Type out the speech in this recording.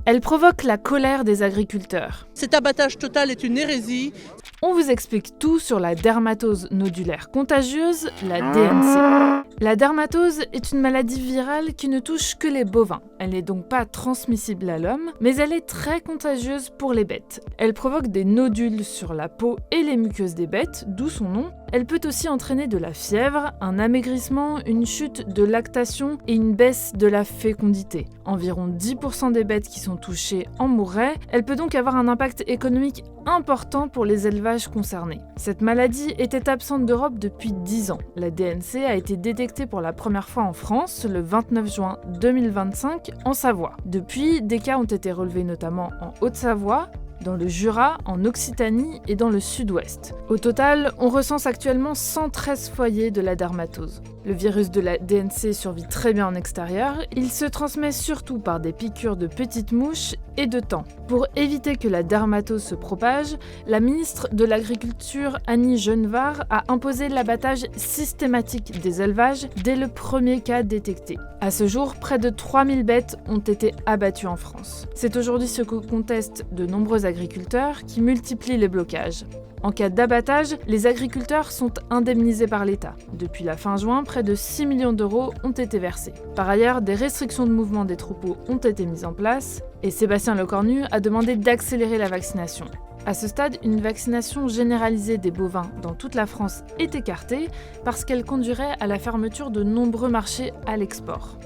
Elle provoque la colère des agriculteurs. Cet abattage total est une hérésie. On vous explique tout sur la dermatose nodulaire contagieuse, la DNC. La dermatose est une maladie virale qui ne touche que les bovins. Elle n'est donc pas transmissible à l'homme, mais elle est très contagieuse pour les bêtes. Elle provoque des nodules sur la peau et les muqueuses des bêtes, d'où son nom. Elle peut aussi entraîner de la fièvre, un amaigrissement, une chute de lactation et une baisse de la fécondité. Environ 10% des bêtes qui sont touchées en mourraient. Elle peut donc avoir un impact économique important pour les élevages concernés. Cette maladie était absente d'Europe depuis 10 ans. La DNC a été détectée pour la première fois en France le 29 juin 2025 en Savoie. Depuis, des cas ont été relevés notamment en Haute-Savoie, dans le Jura, en Occitanie et dans le Sud-Ouest. Au total, on recense actuellement 113 foyers de la dermatose. Le virus de la DNC survit très bien en extérieur, il se transmet surtout par des piqûres de petites mouches et de tampes. Pour éviter que la dermatose se propage, la ministre de l'Agriculture, Annie Genevard, a imposé l'abattage systématique des élevages dès le premier cas détecté. À ce jour, près de 3000 bêtes ont été abattues en France. C'est aujourd'hui ce que contestent de nombreux agriculteurs qui multiplient les blocages. En cas d'abattage, les agriculteurs sont indemnisés par l'État. Depuis la fin juin, près de 6 millions d'euros ont été versés. Par ailleurs, des restrictions de mouvement des troupeaux ont été mises en place et Sébastien Lecornu a demandé d'accélérer la vaccination. À ce stade, une vaccination généralisée des bovins dans toute la France est écartée parce qu'elle conduirait à la fermeture de nombreux marchés à l'export.